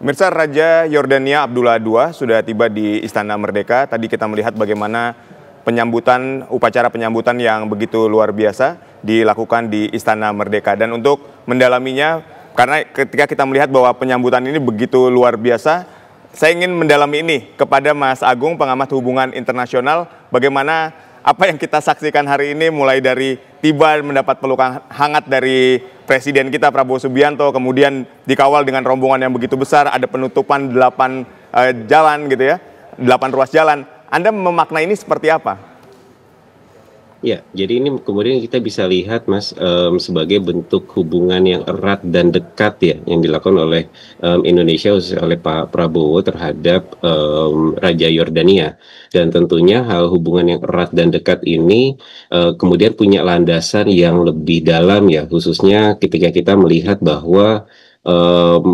Pemirsa, Raja Yordania Abdullah II sudah tiba di Istana Merdeka. Tadi kita melihat bagaimana upacara penyambutan yang begitu luar biasa dilakukan di Istana Merdeka. Dan untuk mendalaminya, karena ketika kita melihat bahwa penyambutan ini begitu luar biasa, saya ingin mendalami ini kepada Mas Agung, pengamat hubungan internasional, bagaimana apa yang kita saksikan hari ini, mulai dari tiba mendapat pelukan hangat dari Presiden kita Prabowo Subianto, kemudian dikawal dengan rombongan yang begitu besar, ada penutupan 8 jalan gitu ya, 8 ruas jalan. Anda memaknai ini seperti apa? Ya, jadi ini kemudian kita bisa lihat, Mas, sebagai bentuk hubungan yang erat dan dekat ya, yang dilakukan oleh Indonesia, khususnya oleh Pak Prabowo terhadap Raja Yordania. Dan tentunya hal hubungan yang erat dan dekat ini kemudian punya landasan yang lebih dalam ya, khususnya ketika kita melihat bahwa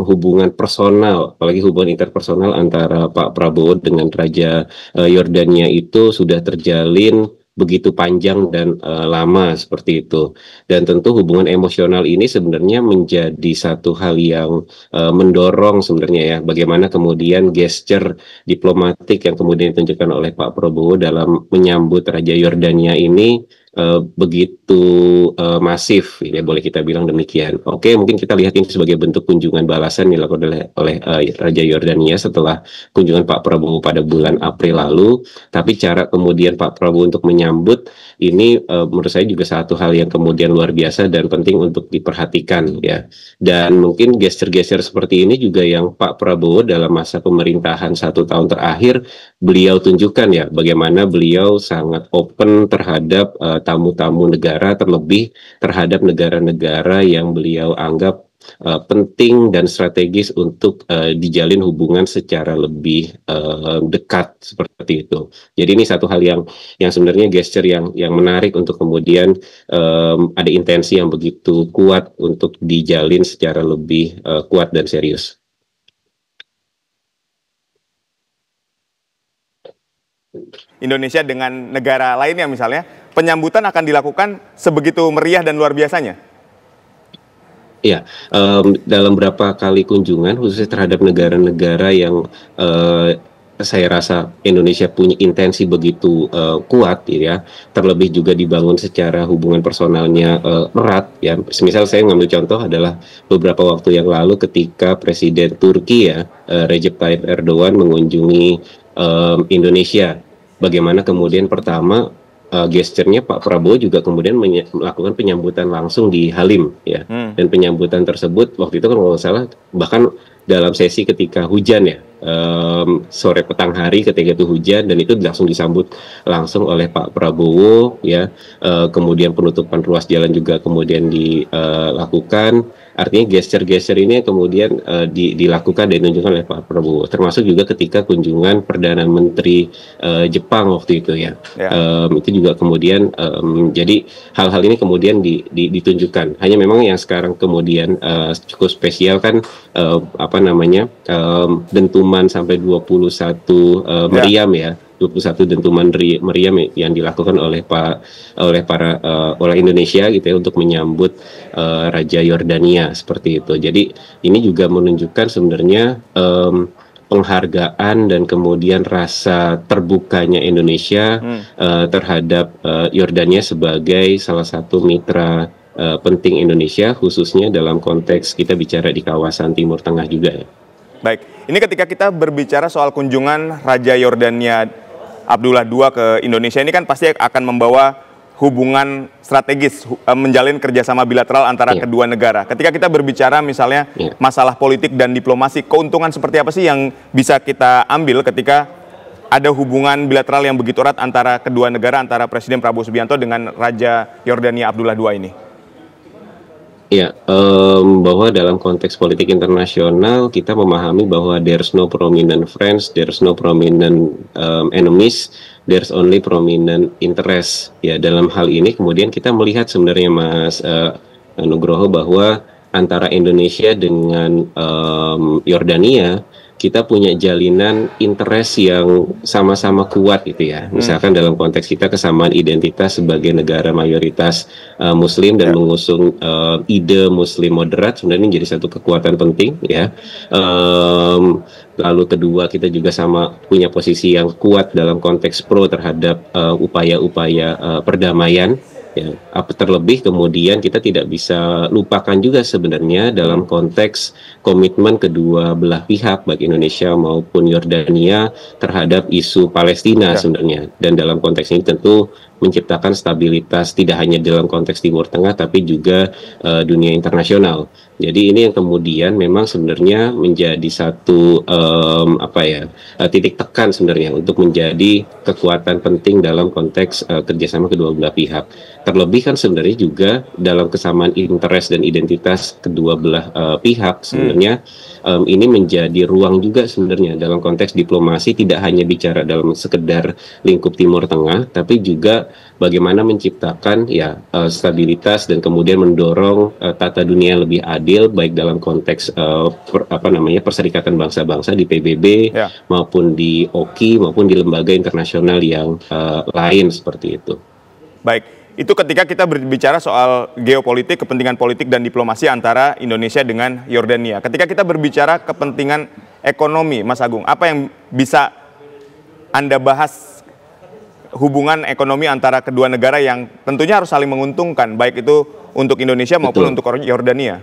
hubungan personal, apalagi hubungan interpersonal antara Pak Prabowo dengan Raja Yordania itu sudah terjalin begitu panjang dan lama seperti itu. Dan tentu hubungan emosional ini sebenarnya menjadi satu hal yang mendorong sebenarnya ya, bagaimana kemudian gesture diplomatik yang kemudian ditunjukkan oleh Pak Prabowo dalam menyambut Raja Yordania ini begitu masif, ya boleh kita bilang demikian. Oke, mungkin kita lihat ini sebagai bentuk kunjungan balasan yang dilakukan oleh Raja Yordania setelah kunjungan Pak Prabowo pada bulan April lalu. Tapi cara kemudian Pak Prabowo untuk menyambut ini menurut saya juga satu hal yang kemudian luar biasa dan penting untuk diperhatikan ya. Dan mungkin gesture-gesture seperti ini juga yang Pak Prabowo dalam masa pemerintahan 1 tahun terakhir beliau tunjukkan ya, bagaimana beliau sangat open terhadap tamu-tamu negara, terlebih terhadap negara-negara yang beliau anggap penting dan strategis untuk dijalin hubungan secara lebih dekat seperti itu. Jadi ini satu hal yang sebenarnya gesture yang menarik untuk kemudian ada intensi yang begitu kuat untuk dijalin secara lebih kuat dan serius. Indonesia dengan negara lainnya misalnya, penyambutan akan dilakukan sebegitu meriah dan luar biasanya? Ya, dalam beberapa kali kunjungan khususnya terhadap negara-negara yang saya rasa Indonesia punya intensi begitu kuat ya, terlebih juga dibangun secara hubungan personalnya erat ya. Misal saya ngambil contoh adalah beberapa waktu yang lalu ketika Presiden Turki ya, Recep Tayyip Erdogan mengunjungi Indonesia. Bagaimana kemudian pertama gesturnya Pak Prabowo juga kemudian melakukan penyambutan langsung di Halim ya. Dan penyambutan tersebut waktu itu kan kalau nggak salah bahkan dalam sesi ketika hujan ya, sore petang hari ketika itu hujan, dan itu langsung disambut langsung oleh Pak Prabowo ya. Kemudian penutupan ruas jalan juga kemudian dilakukan. Artinya gesture-gesture ini kemudian dilakukan dan ditunjukkan oleh Pak Prabowo, termasuk juga ketika kunjungan Perdana Menteri Jepang waktu itu ya. Itu juga kemudian jadi hal-hal ini kemudian ditunjukkan. Hanya memang yang sekarang kemudian cukup spesial kan dentuman sampai 21 meriam ya. 21 dentuman meriam yang dilakukan oleh Indonesia gitu ya untuk menyambut Raja Yordania seperti itu. Jadi ini juga menunjukkan sebenarnya penghargaan dan kemudian rasa terbukanya Indonesia terhadap Yordania sebagai salah satu mitra penting Indonesia, khususnya dalam konteks kita bicara di kawasan Timur Tengah juga ya. Baik, ini ketika kita berbicara soal kunjungan Raja Yordania Abdullah II ke Indonesia, ini kan pasti akan membawa hubungan strategis, menjalin kerjasama bilateral antara kedua negara. Ketika kita berbicara misalnya masalah politik dan diplomasi, keuntungan seperti apa sih yang bisa kita ambil ketika ada hubungan bilateral yang begitu erat antara kedua negara, antara Presiden Prabowo Subianto dengan Raja Yordania Abdullah II ini? Ya, bahwa dalam konteks politik internasional kita memahami bahwa there's no prominent friends, there's no prominent enemies, there's only prominent interest. Ya, dalam hal ini kemudian kita melihat sebenarnya Mas Nugroho bahwa antara Indonesia dengan Yordania kita punya jalinan interest yang sama-sama kuat gitu ya. Misalkan dalam konteks kita kesamaan identitas sebagai negara mayoritas Muslim dan mengusung ide Muslim moderat, sebenarnya ini jadi satu kekuatan penting ya. Lalu kedua, kita juga sama punya posisi yang kuat dalam konteks pro terhadap upaya-upaya perdamaian. Ya, terlebih kemudian kita tidak bisa lupakan juga sebenarnya dalam konteks komitmen kedua belah pihak baik Indonesia maupun Yordania terhadap isu Palestina sebenarnya. Dan dalam konteks ini tentu menciptakan stabilitas tidak hanya dalam konteks Timur Tengah tapi juga dunia internasional. Jadi ini yang kemudian memang sebenarnya menjadi satu titik tekan sebenarnya untuk menjadi kekuatan penting dalam konteks kerjasama kedua belah pihak. Terlebih kan sebenarnya juga dalam kesamaan interest dan identitas kedua belah pihak sebenarnya ini menjadi ruang juga sebenarnya dalam konteks diplomasi, tidak hanya bicara dalam sekedar lingkup Timur Tengah tapi juga bagaimana menciptakan stabilitas dan kemudian mendorong tata dunia yang lebih adil baik dalam konteks Perserikatan Bangsa-Bangsa di PBB maupun di OKI maupun di lembaga internasional yang lain seperti itu. Baik, itu ketika kita berbicara soal geopolitik, kepentingan politik dan diplomasi antara Indonesia dengan Yordania. Ketika kita berbicara kepentingan ekonomi, Mas Agung, apa yang bisa Anda bahas hubungan ekonomi antara kedua negara yang tentunya harus saling menguntungkan, baik itu untuk Indonesia maupun untuk Yordania?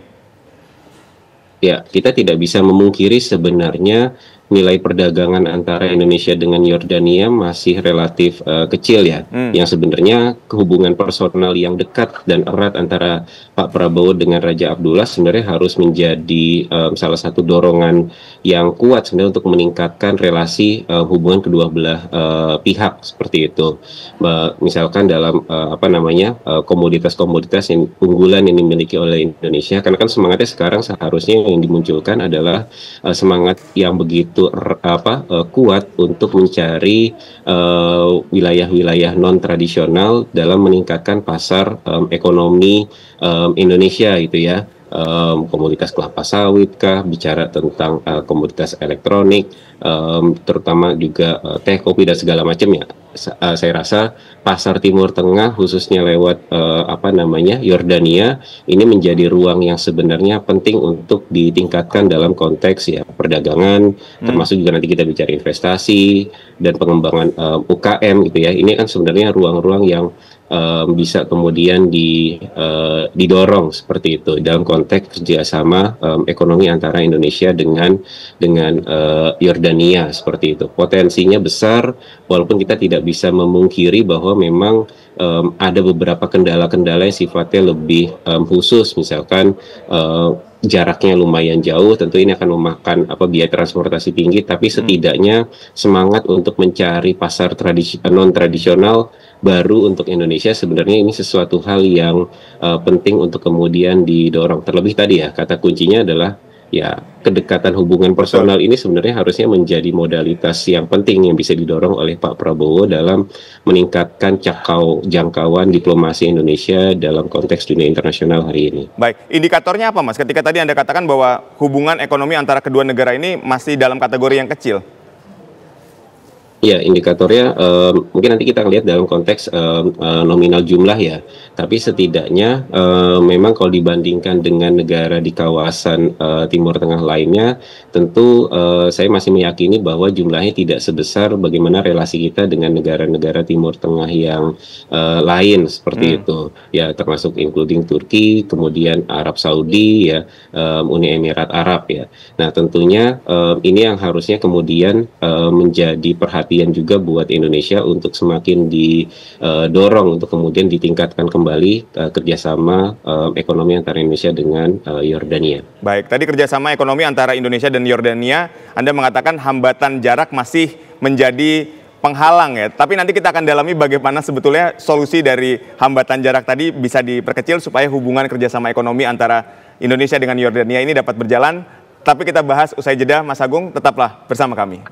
Ya, kita tidak bisa memungkiri sebenarnya nilai perdagangan antara Indonesia dengan Yordania masih relatif kecil ya. Yang sebenarnya hubungan personal yang dekat dan erat antara Pak Prabowo dengan Raja Abdullah sebenarnya harus menjadi salah satu dorongan yang kuat sebenarnya untuk meningkatkan relasi hubungan kedua belah pihak seperti itu. Misalkan dalam komoditas-komoditas yang unggulan yang dimiliki oleh Indonesia, karena kan semangatnya sekarang seharusnya yang dimunculkan adalah semangat yang begitu kuat untuk mencari wilayah-wilayah non-tradisional dalam meningkatkan pasar ekonomi Indonesia gitu ya. Komoditas kelapa sawit kah, bicara tentang komoditas elektronik, terutama juga teh, kopi dan segala macam ya. Saya rasa pasar Timur Tengah khususnya lewat Yordania ini menjadi ruang yang sebenarnya penting untuk ditingkatkan dalam konteks ya perdagangan, termasuk juga nanti kita bicara investasi dan pengembangan UKM gitu ya. Ini kan sebenarnya ruang-ruang yang bisa kemudian didorong seperti itu dalam konteks kerjasama ekonomi antara Indonesia dengan Yordania seperti itu. Potensinya besar, walaupun kita tidak bisa memungkiri bahwa memang ada beberapa kendala-kendala yang sifatnya lebih khusus, misalkan jaraknya lumayan jauh, tentu ini akan memakan biaya transportasi tinggi, tapi setidaknya semangat untuk mencari pasar non-tradisional baru untuk Indonesia sebenarnya ini sesuatu hal yang penting untuk kemudian didorong. Terlebih tadi ya, kata kuncinya adalah ya kedekatan hubungan personal ini sebenarnya harusnya menjadi modalitas yang penting yang bisa didorong oleh Pak Prabowo dalam meningkatkan jangkauan diplomasi Indonesia dalam konteks dunia internasional hari ini. Baik, indikatornya apa Mas? Ketika tadi Anda katakan bahwa hubungan ekonomi antara kedua negara ini masih dalam kategori yang kecil. Ya, indikatornya mungkin nanti kita lihat dalam konteks nominal jumlah ya. Tapi setidaknya memang kalau dibandingkan dengan negara di kawasan Timur Tengah lainnya, tentu saya masih meyakini bahwa jumlahnya tidak sebesar bagaimana relasi kita dengan negara-negara Timur Tengah yang lain seperti itu. Ya, termasuk including Turki, kemudian Arab Saudi, ya, Uni Emirat Arab ya. Nah, tentunya ini yang harusnya kemudian menjadi perhatian juga buat Indonesia untuk semakin didorong untuk kemudian ditingkatkan kembali kerjasama ekonomi antara Indonesia dengan Yordania. Baik, tadi kerjasama ekonomi antara Indonesia dan Yordania, Anda mengatakan hambatan jarak masih menjadi penghalang ya. Tapi nanti kita akan dalami bagaimana sebetulnya solusi dari hambatan jarak tadi bisa diperkecil supaya hubungan kerjasama ekonomi antara Indonesia dengan Yordania ini dapat berjalan. Tapi kita bahas usai jeda, Mas Agung, tetaplah bersama kami.